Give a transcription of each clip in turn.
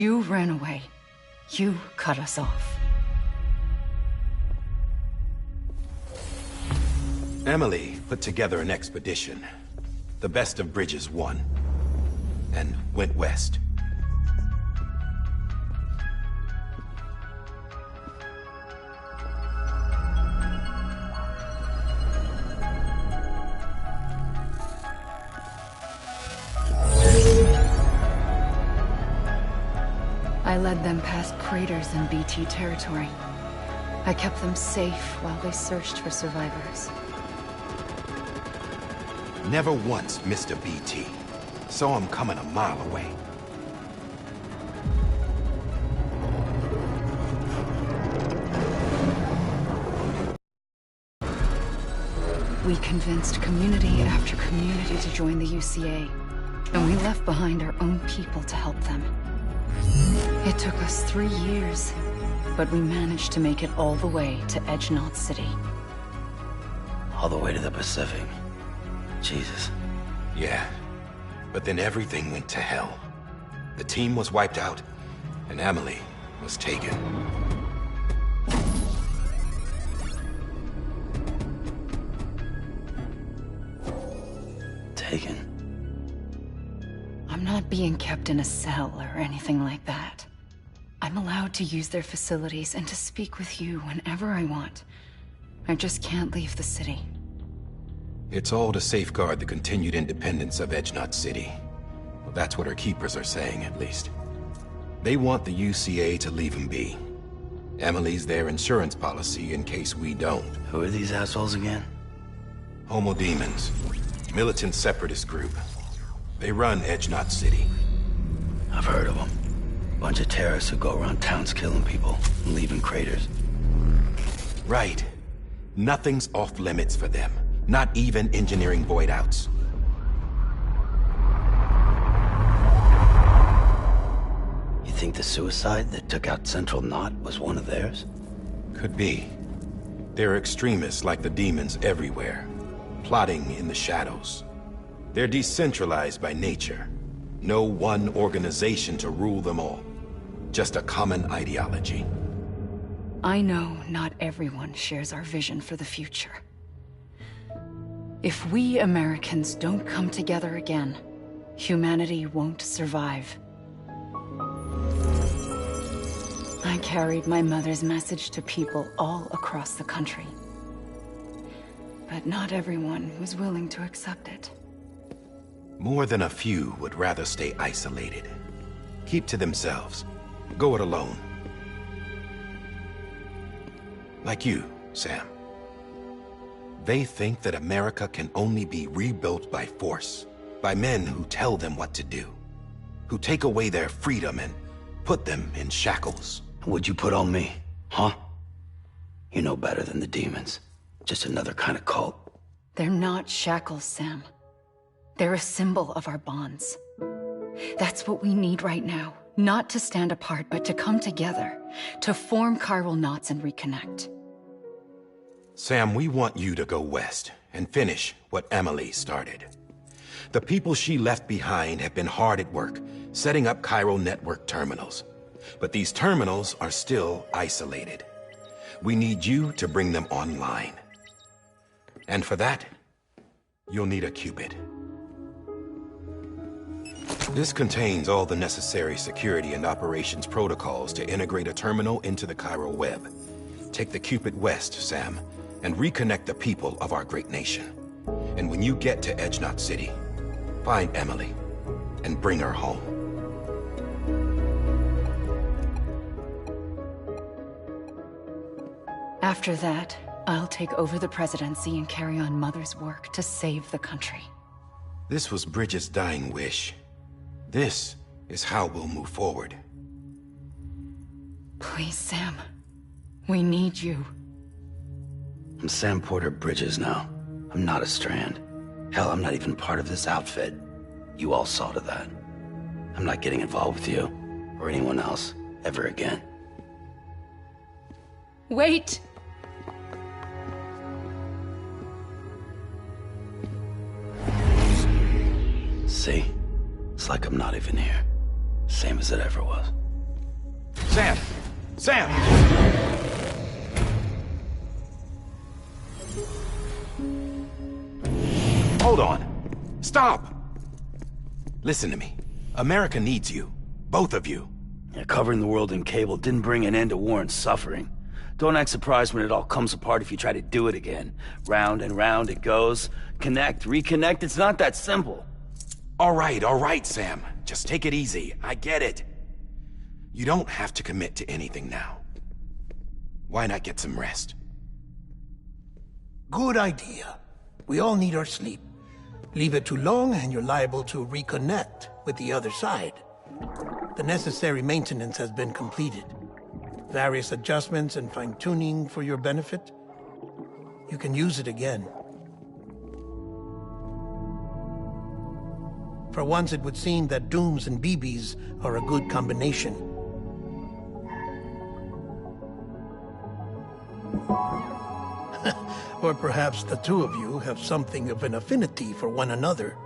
You ran away. You cut us off. Emily put together an expedition. The best of Bridges won. And went west. I led them past craters in BT territory. I kept them safe while they searched for survivors. Never once missed a BT. Saw him coming a mile away. We convinced community after community to join the UCA, and we left behind our own people to help them. It took us 3 years, but we managed to make it all the way to Edge-Knot City. All the way to the Pacific. Jesus. Yeah, but then everything went to hell. The team was wiped out, and Emily was taken. Taken? I'm not being kept in a cell or anything like that. I'm allowed to use their facilities and to speak with you whenever I want. I just can't leave the city. It's all to safeguard the continued independence of Edge-Knot City. Well, that's what our keepers are saying, at least. They want the UCA to leave him be. Emily's their insurance policy in case we don't. Who are these assholes again? Homo Demons. Militant separatist group. They run Edge-Knot City. I've heard of them. Bunch of terrorists who go around towns killing people and leaving craters. Right. Nothing's off limits for them. Not even engineering void outs. You think the suicide that took out Central Knot was one of theirs? Could be. There are extremists like the demons everywhere, plotting in the shadows. They're decentralized by nature. No one organization to rule them all. Just a common ideology. I know not everyone shares our vision for the future. If we Americans don't come together again, humanity won't survive. I carried my mother's message to people all across the country. But not everyone was willing to accept it. More than a few would rather stay isolated. Keep to themselves. Go it alone. Like you, Sam. They think that America can only be rebuilt by force, by men who tell them what to do, who take away their freedom and put them in shackles. What'd you put on me, huh? You know better than the demons. Just another kind of cult. They're not shackles, Sam. They're a symbol of our bonds. That's what we need right now. Not to stand apart, but to come together, to form chiral knots and reconnect. Sam, we want you to go west and finish what Emily started. The people she left behind have been hard at work, setting up chiral network terminals. But these terminals are still isolated. We need you to bring them online. And for that, you'll need a Cupid. This contains all the necessary security and operations protocols to integrate a terminal into the chiral web. Take the Cupid west, Sam, and reconnect the people of our great nation. And when you get to Edge-Knot City, find Emily and bring her home. After that, I'll take over the presidency and carry on Mother's work to save the country. This was Bridges' dying wish. This is how we'll move forward. Please, Sam. We need you. I'm Sam Porter Bridges now. I'm not a Strand. Hell, I'm not even part of this outfit. You all saw to that. I'm not getting involved with you, or anyone else, ever again. Wait! See? It's like I'm not even here. Same as it ever was. Sam! Sam! Hold on. Stop! Listen to me. America needs you. Both of you. Yeah, covering the world in cable didn't bring an end to war and suffering. Don't act surprised when it all comes apart if you try to do it again. Round and round it goes. Connect, reconnect, it's not that simple. All right, Sam. Just take it easy. I get it. You don't have to commit to anything now. Why not get some rest? Good idea. We all need our sleep. Leave it too long and you're liable to reconnect with the other side. The necessary maintenance has been completed. Various adjustments and fine-tuning for your benefit. You can use it again. For once, it would seem that Dooms and BBs are a good combination. Or perhaps the two of you have something of an affinity for one another.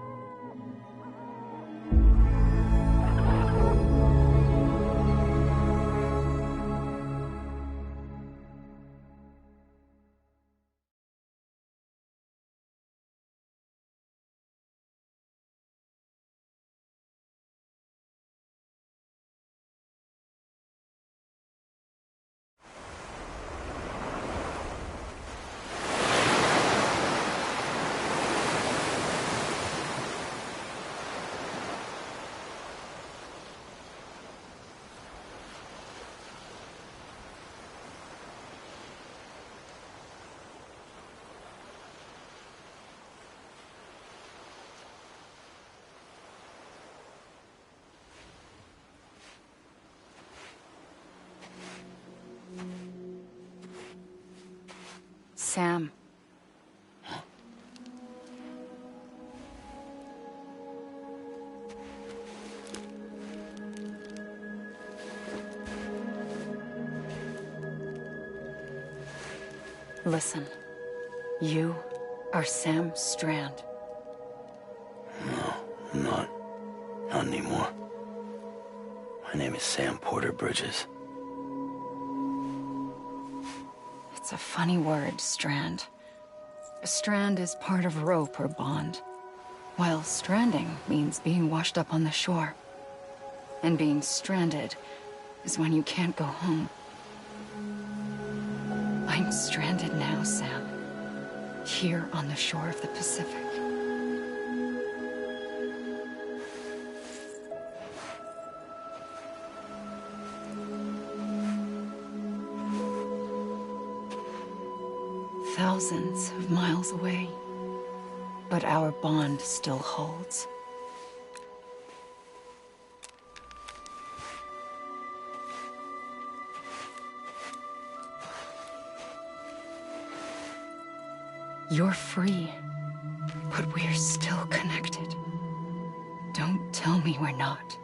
Sam. Listen. You are Sam Strand. No, I'm not. Not anymore. My name is Sam Porter Bridges. It's a funny word, Strand. A strand is part of rope or bond, while stranding means being washed up on the shore. And being stranded is when you can't go home. I'm stranded now, Sam. Here on the shore of the Pacific. Thousands of miles away, but our bond still holds. You're free, but we're still connected. Don't tell me we're not.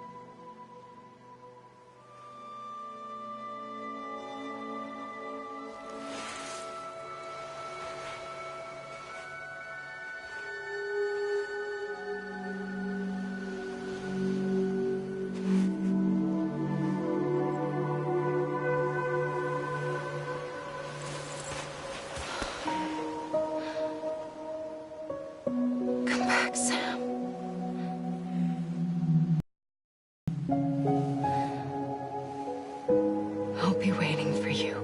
Sam. I'll be waiting for you.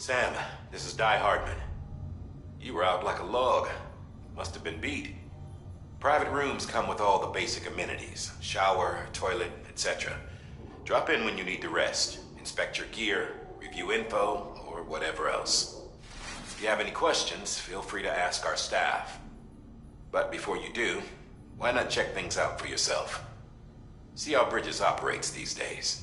Sam, this is Di Hardman. You were out like a log. Must have been beat. Private rooms come with all the basic amenities. Shower, toilet, etc. Drop in when you need to rest. Inspect your gear, review info, or whatever else. If you have any questions, feel free to ask our staff. But before you do, why not check things out for yourself? See how Bridges operates these days.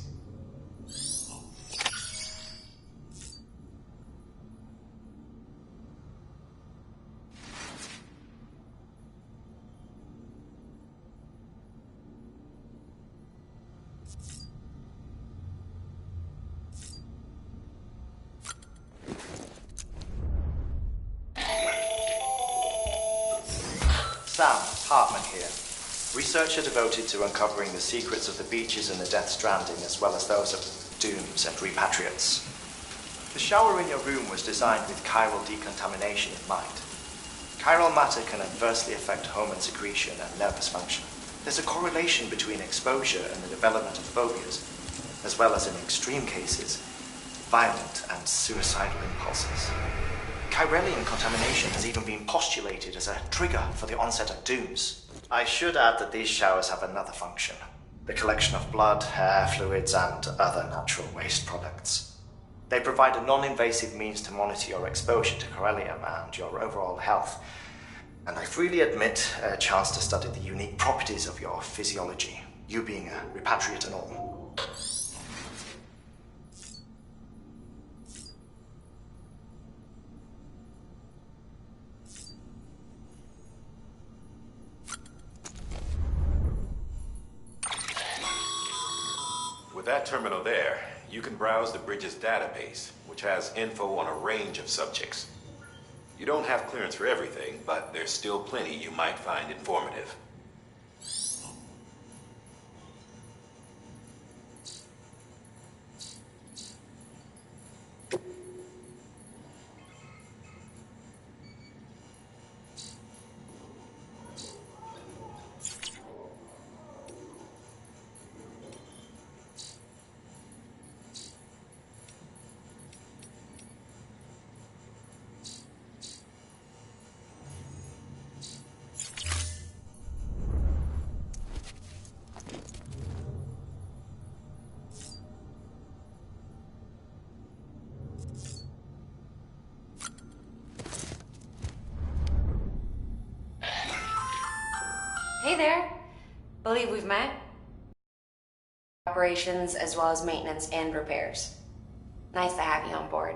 Sam, Hartman here. Researcher devoted to uncovering the secrets of the beaches and the Death Stranding, as well as those of dooms and repatriates. The shower in your room was designed with chiral decontamination in mind. Chiral matter can adversely affect hormone secretion and nervous function. There's a correlation between exposure and the development of phobias, as well as in extreme cases, violent and suicidal impulses. Chiralian contamination has even been postulated as a trigger for the onset of dooms. I should add that these showers have another function: the collection of blood, hair, fluids, and other natural waste products. They provide a non-invasive means to monitor your exposure to chiralium and your overall health, and I freely admit a chance to study the unique properties of your physiology, you being a repatriate and all. With that terminal there, you can browse the Bridges database, which has info on a range of subjects. You don't have clearance for everything, but there's still plenty you might find informative. Hey there. Believe we've met. Operations as well as maintenance and repairs. Nice to have you on board.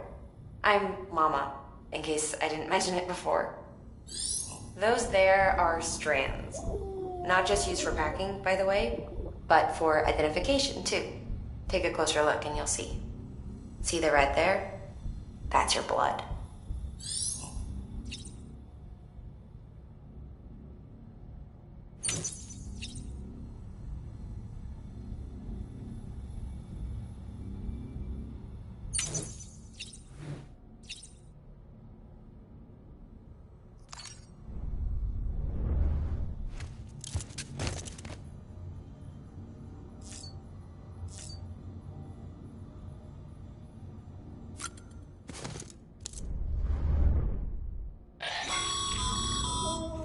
I'm Mama, in case I didn't mention it before. Those there are strands. Not just used for packing, by the way, but for identification too. Take a closer look and you'll see. See the red there? That's your blood.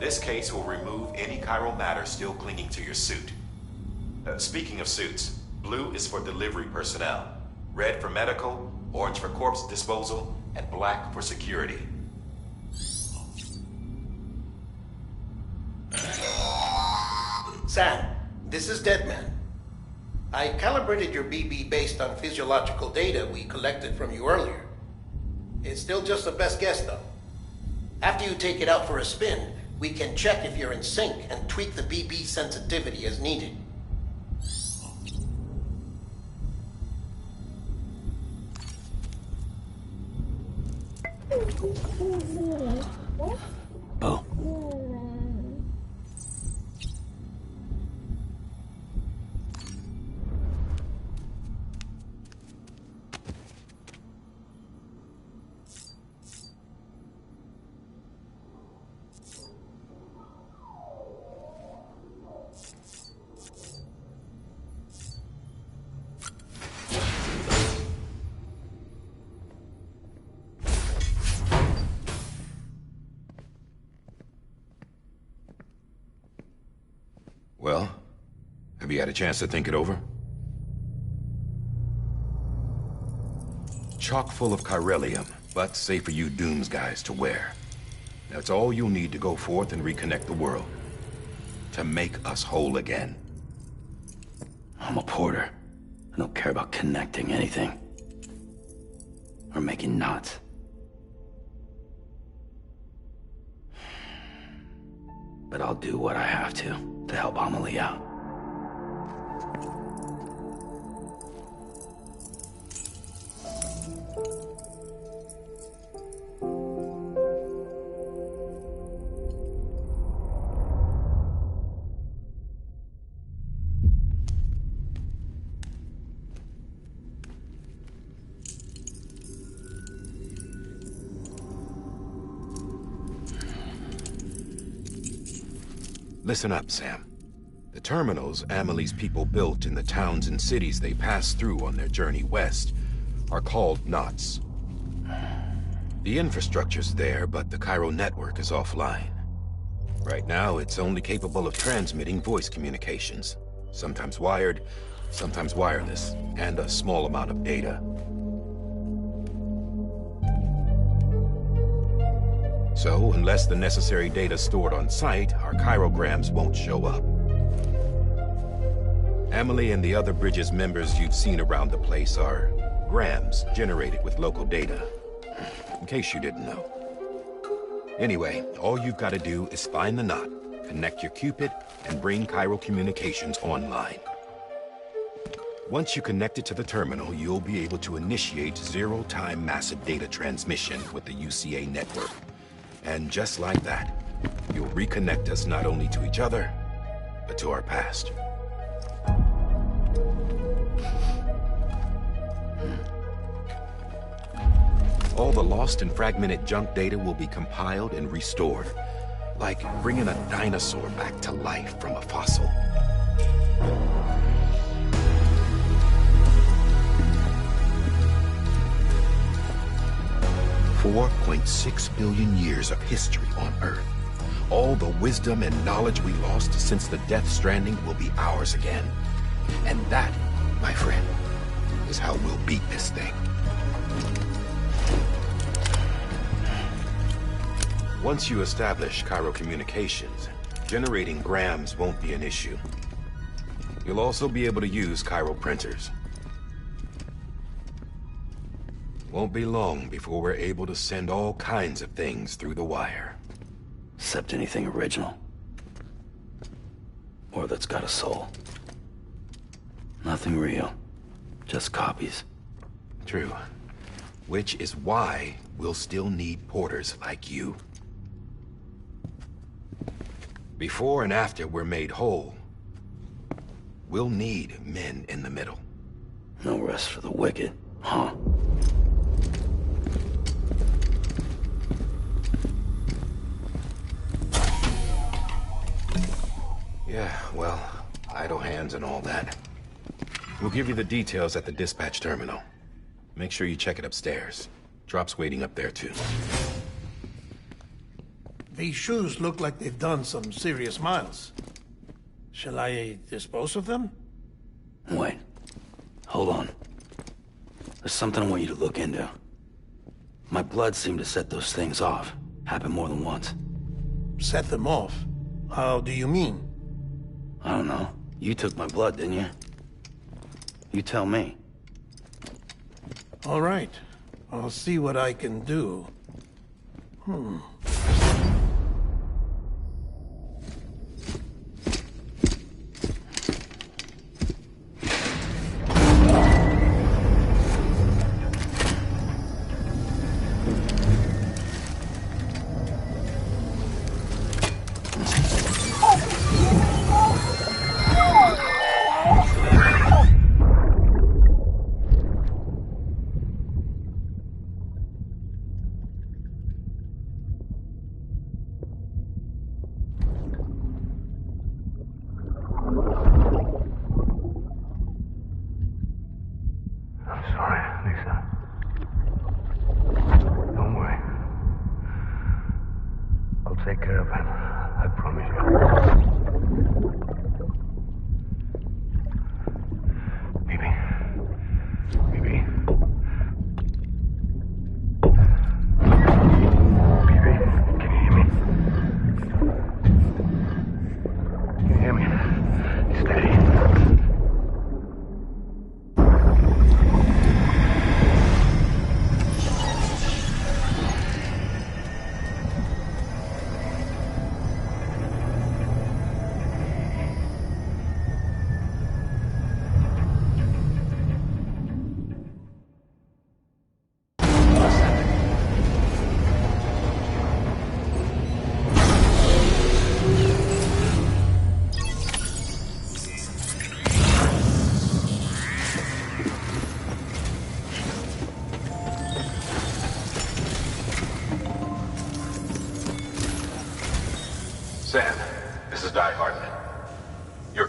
This case will remove any chiral matter still clinging to your suit. Speaking of suits, blue is for delivery personnel, red for medical, orange for corpse disposal, and black for security. Sam, this is Deadman. I calibrated your BB based on physiological data we collected from you earlier. It's still just a best guess, though. After you take it out for a spin, we can check if you're in sync and tweak the BB sensitivity as needed. Oh. Have you had a chance to think it over? Chock full of chiralium, but safe for you Dooms guys to wear. That's all you'll need to go forth and reconnect the world. To make us whole again. I'm a porter. I don't care about connecting anything. Or making knots. But I'll do what I have to help Amelie out. Listen up, Sam. The terminals Amelie's people built in the towns and cities they passed through on their journey west are called knots. The infrastructure's there, but the Cairo network is offline. Right now, it's only capable of transmitting voice communications. Sometimes wired, sometimes wireless, and a small amount of data. So, unless the necessary data stored on site, our chirograms won't show up. Amelie and the other Bridges members you've seen around the place are grams generated with local data. In case you didn't know. Anyway, all you've got to do is find the knot, connect your Cupid, and bring Cairo Communications online. Once you connect it to the terminal, you'll be able to initiate zero-time massive data transmission with the UCA network. And just like that, you'll reconnect us not only to each other, but to our past. All the lost and fragmented junk data will be compiled and restored, like bringing a dinosaur back to life from a fossil. $4.6 billion years of history on Earth. All the wisdom and knowledge we lost since the Death Stranding will be ours again. And that, my friend, is how we'll beat this thing. Once you establish Cairo Communications, generating grams won't be an issue. You'll also be able to use Cairo printers. Won't be long before we're able to send all kinds of things through the wire. Except anything original. Or that's got a soul. Nothing real. Just copies. True. Which is why we'll still need porters like you. Before and after we're made whole, we'll need men in the middle. No rest for the wicked, huh? Yeah, well, idle hands and all that. We'll give you the details at the dispatch terminal. Make sure you check it upstairs. Drop's waiting up there, too. These shoes look like they've done some serious miles. Shall I dispose of them? Wait. Hold on. There's something I want you to look into. My blood seemed to set those things off. Happened more than once. Set them off? How do you mean? I don't know. You took my blood, didn't you? You tell me. All right. I'll see what I can do.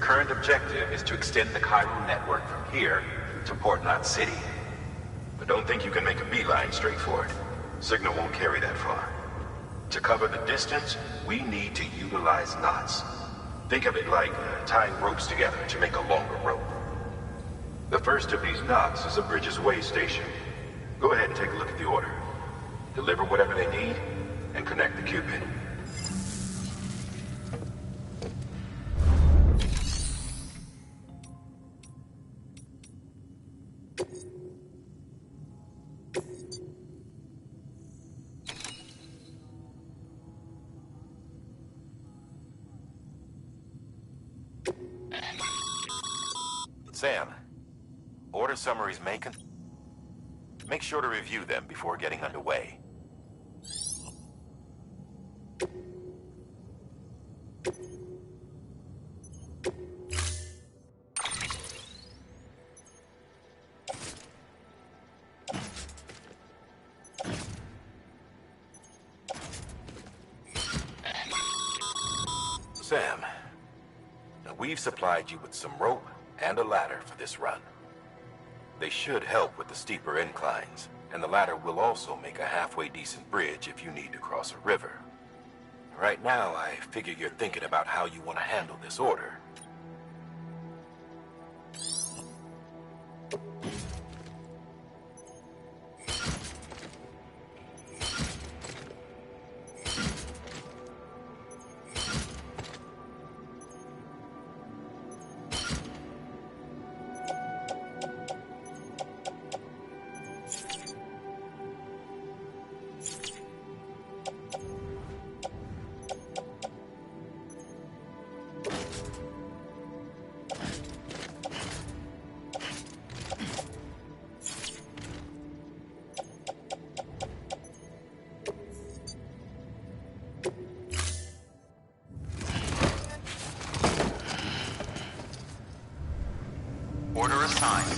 current objective is to extend the Chiral network from here to Port Knot City. But don't think you can make a beeline straight for it. Signal won't carry that far. To cover the distance, we need to utilize knots. Think of it like tying ropes together to make a longer rope. The first of these knots is a Bridges Way station. Go ahead and take a look at the order. Deliver whatever they need, and connect the Cupid. Sam, order summaries make sure to review them before getting underway. Sam, now we've supplied you with some rope and a ladder for this run. They should help with the steeper inclines, and the ladder will also make a halfway decent bridge if you need to cross a river. Right now, I figure you're thinking about how you want to handle this order. Order assigned.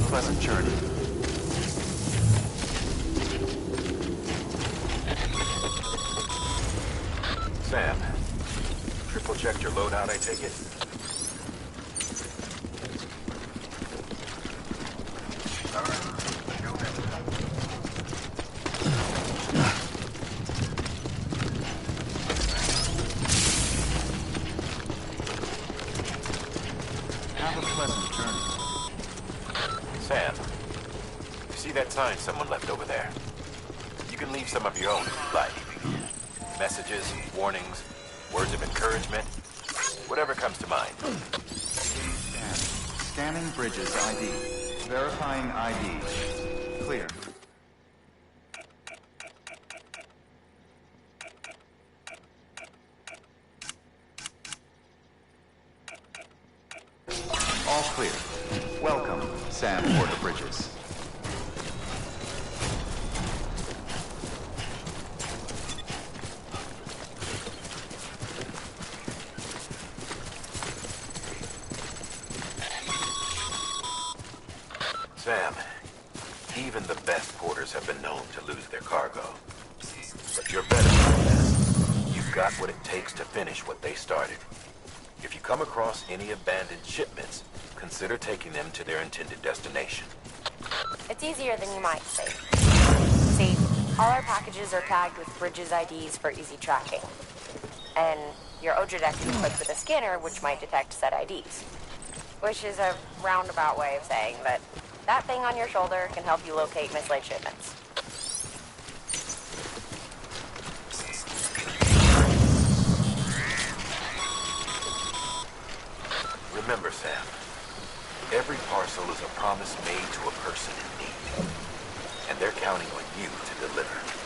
Pleasant journey. Sam, triple checked your loadout, I take it? Have a pleasant journey. Sam, you see that sign someone left over there? You can leave some of your own, like messages, warnings, words of encouragement, whatever comes to mind. Scanning Bridges ID. Verifying ID. Clear. All clear. Welcome, Sam Porter Bridges. Sam, even the best porters have been known to lose their cargo. But you're better than that. You've got what it takes to finish what they started. If you come across any abandoned shipments, consider taking them to their intended destination. It's easier than you might say. See, All our packages are tagged with Bridges IDs for easy tracking. And your Odradek is equipped with a scanner which might detect said IDs. Which is a roundabout way of saying that that thing on your shoulder can help you locate mislaid shipments. Remember, Sam, every parcel is a promise made to a person in need. And they're counting on you to deliver.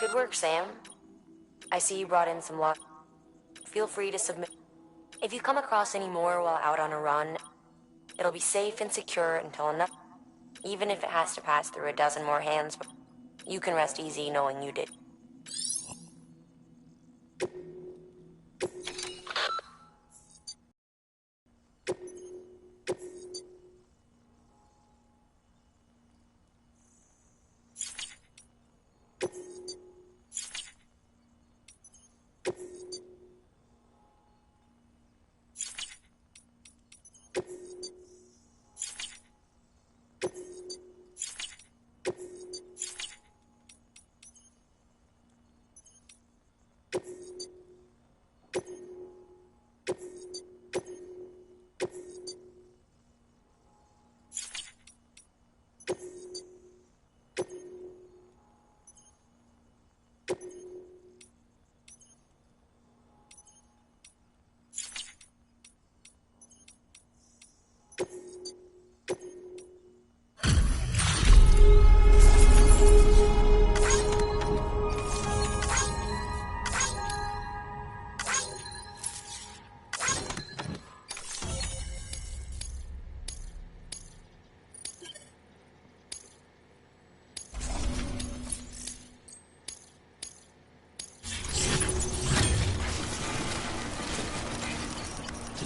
Good work, Sam. I see you brought in some luck. Feel free to submit. If you come across any more while out on a run, it'll be safe and secure until enough. Even if it has to pass through a dozen more hands, you can rest easy knowing you did.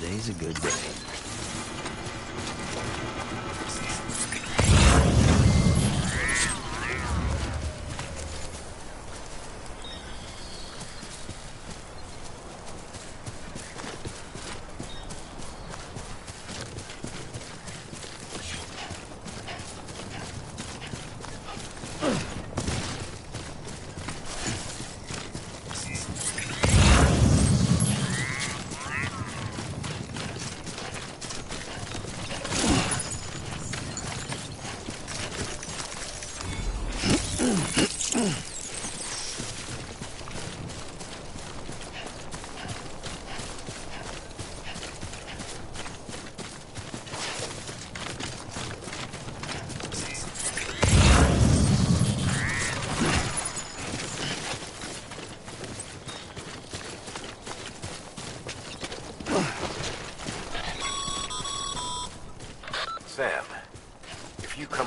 Today's a good day.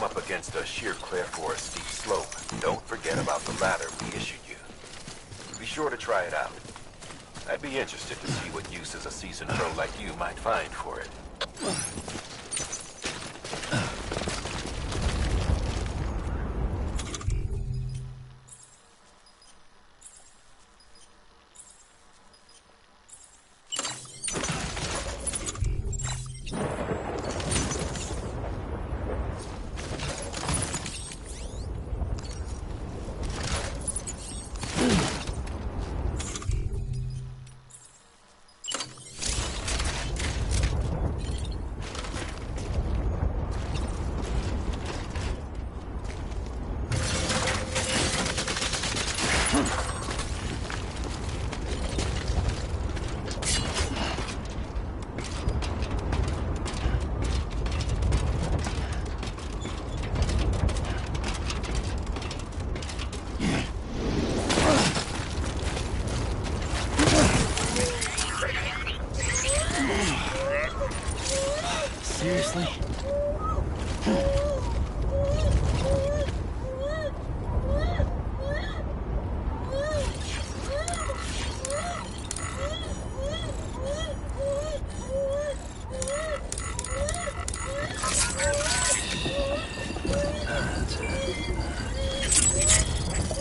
up against a sheer cliff or a steep slope, don't forget about the ladder we issued you. Be sure to try it out. I'd be interested to see what uses a seasoned pro like you might find for it. Seriously?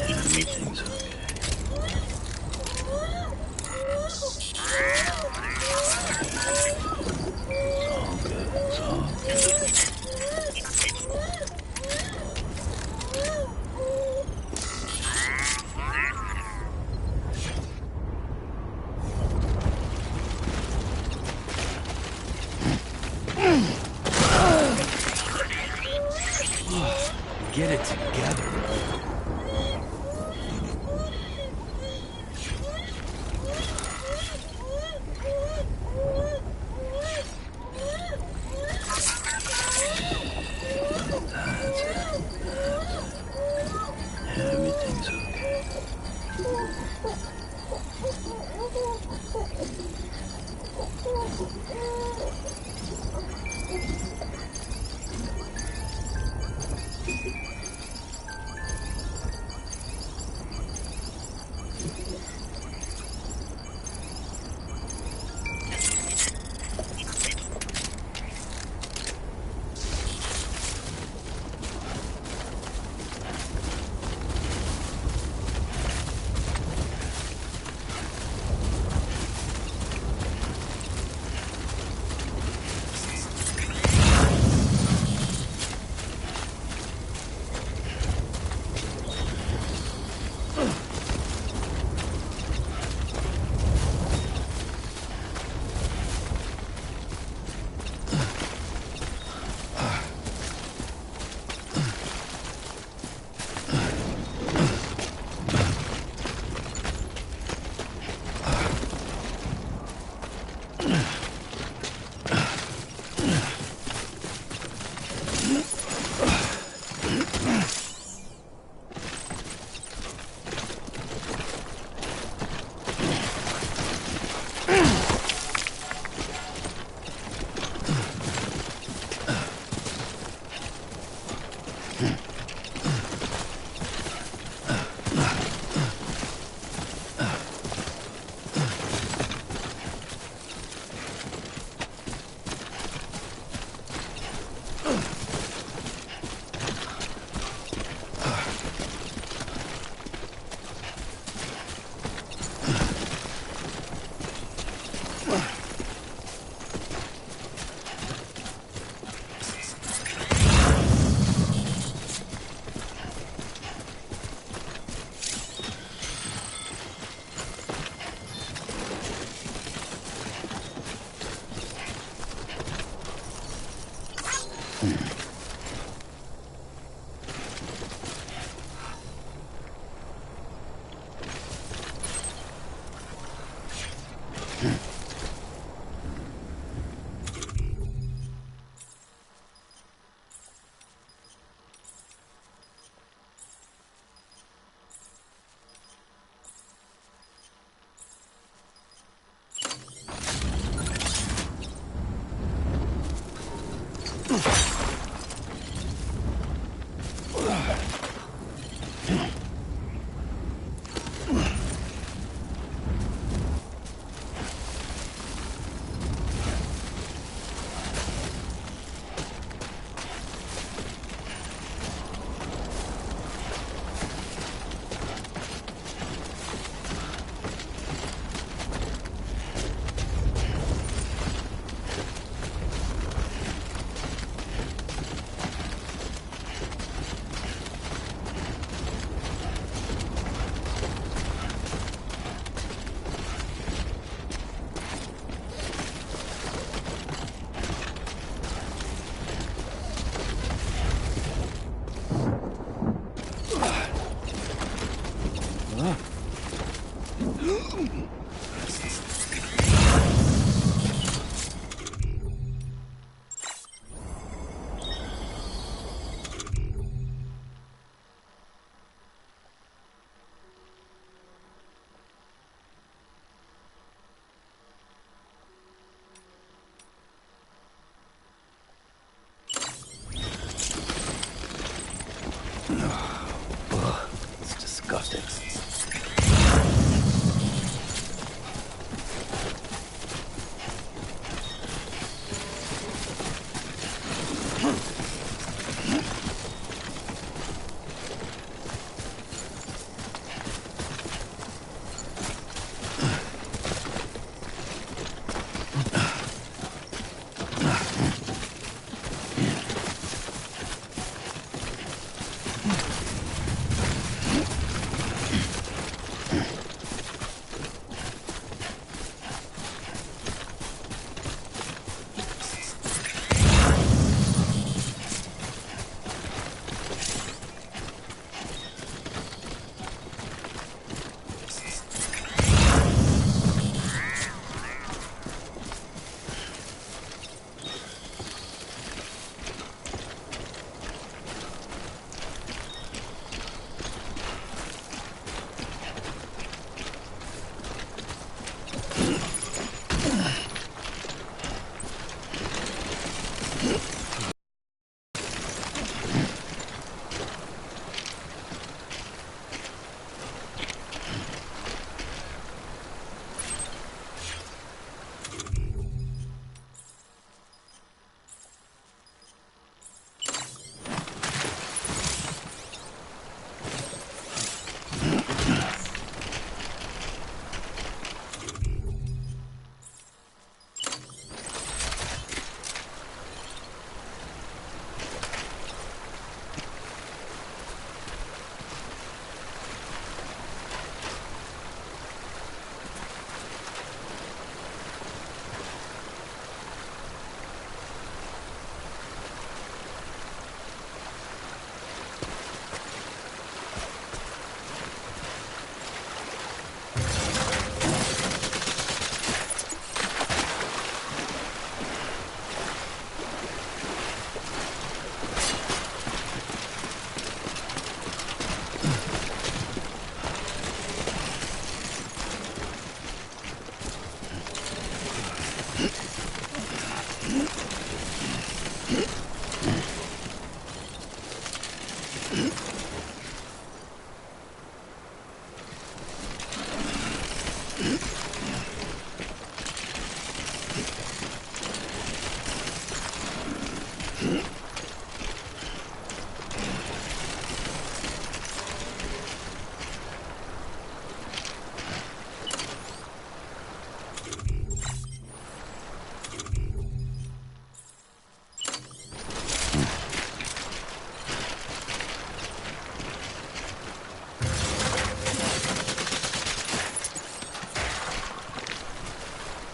Everything's okay. It's all good. Get it together. Everything's okay.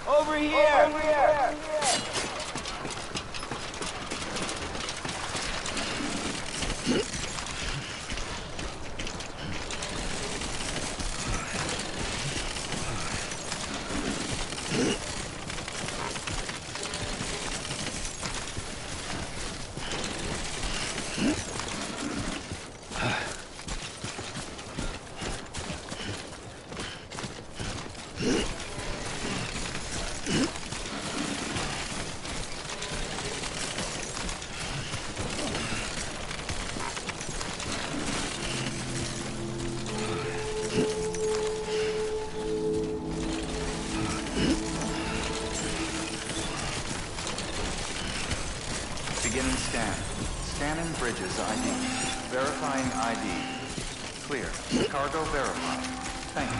Over here! Over here! Beginning scan. Scanning bridges ID. Verifying ID. Clear. Cargo verified. Thank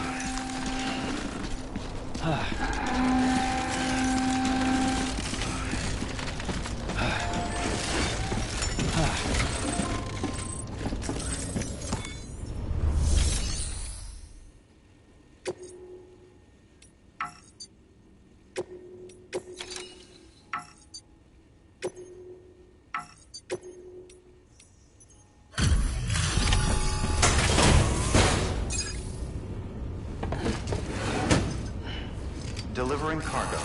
Delivering cargo.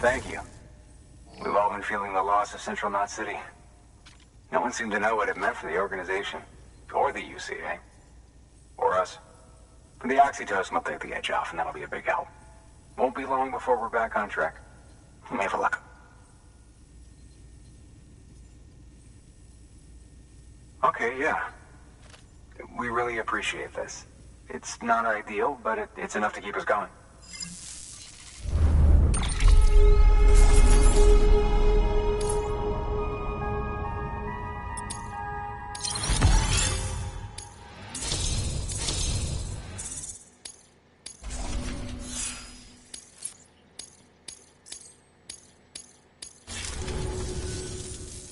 Thank you. We've all been feeling the loss of Central Knot City. No one seemed to know what it meant for the organization, or the UCA, or us. The Oxytocin will take the edge off, and that'll be a big help. Won't be long before we're back on track. We may have luck. Okay, yeah. We really appreciate this. It's not ideal, but it's enough to keep us going.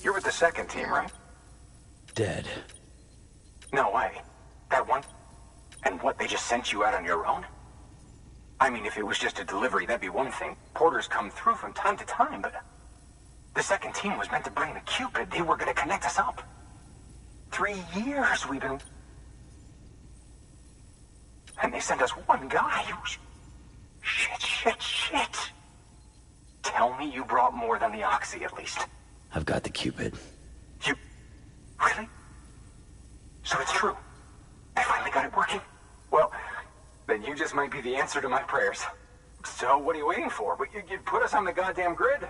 You're with the second team, right? Dead. No way. That one? And what, they just sent you out on your own? I mean, if it was just a delivery, that'd be one thing. Porters come through from time to time, but... The second team was meant to bring the Cupid. They were gonna connect us up. 3 years we've been... And they sent us one guy who's... Shit. Tell me you brought more than the Oxy, at least. I've got the Cupid. You... Really? So it's true. They finally got it working? Well, then you just might be the answer to my prayers. So what are you waiting for? You put us on the goddamn grid.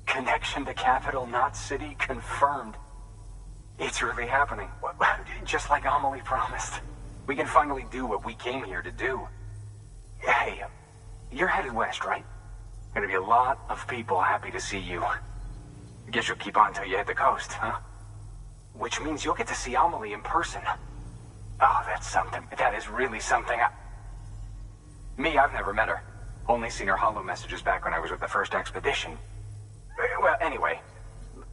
Connection to Capital Knot City confirmed. It's really happening. Just like Amelie promised. We can finally do what we came here to do. Hey, you're headed west, right? Gonna be a lot of people happy to see you. Guess you'll keep on till you hit the coast, huh? Which means you'll get to see Amelie in person. Oh, that's something. That is really something. I've never met her. Only seen her holo messages back when I was with the first expedition. Well, anyway,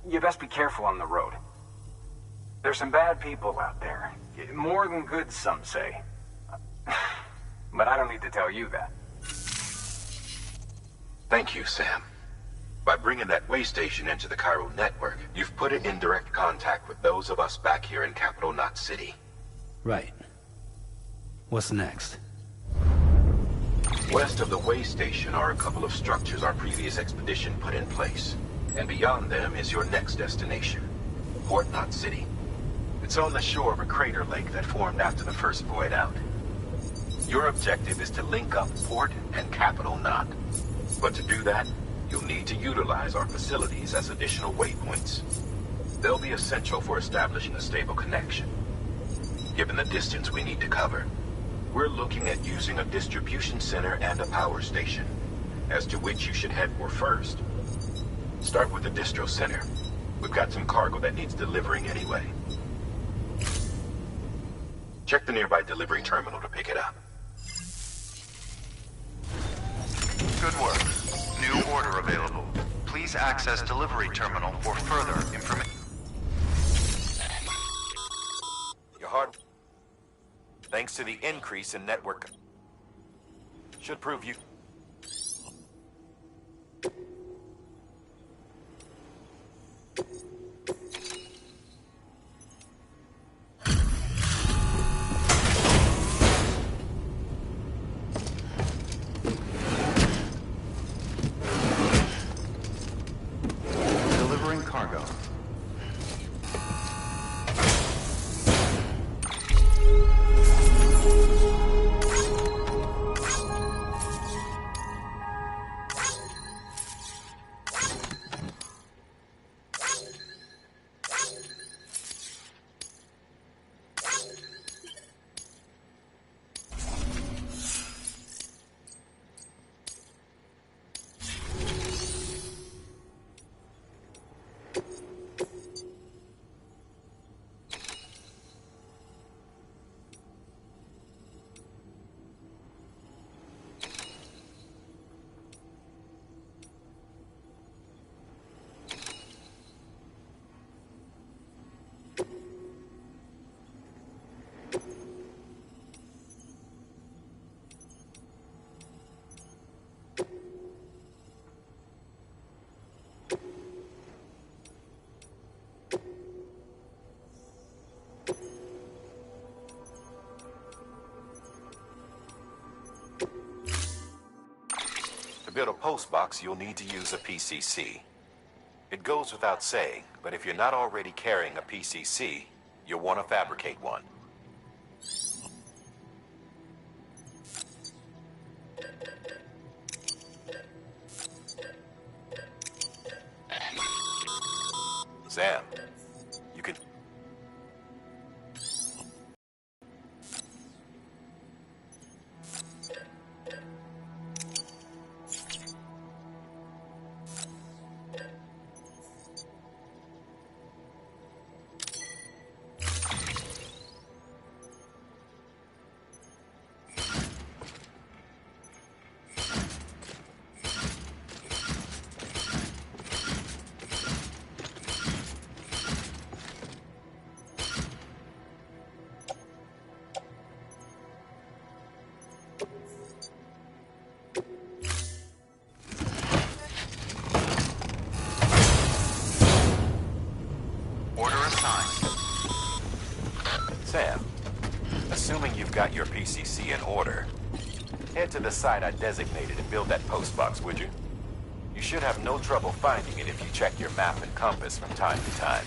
you best be careful on the road. There's some bad people out there. More than good, some say. But I don't need to tell you that. Thank you, Sam. By bringing that way station into the Cairo network, you've put it in direct contact with those of us back here in Capital Knot City. Right. What's next? West of the way station are a couple of structures our previous expedition put in place. And beyond them is your next destination, Port Knot City. It's on the shore of a crater lake that formed after the first void out. Your objective is to link up Port and Capital Knot. But to do that, you'll need to utilize our facilities as additional waypoints. They'll be essential for establishing a stable connection. Given the distance we need to cover, we're looking at using a distribution center and a power station, as to which you should head for first. Start with the distro center. We've got some cargo that needs delivering anyway. Check the nearby delivery terminal to pick it up. Good work. New order available. Please access delivery terminal for further information. Your hard... Thanks to the increase in network... should prove you... Delivering cargo. To build a post box, you'll need to use a PCC. It goes without saying, but if you're not already carrying a PCC, you'll want to fabricate one. Sam, you can... Sam, assuming you've got your PCC in order, head to the site I designated and build that post box, would you? You should have no trouble finding it if you check your map and compass from time to time.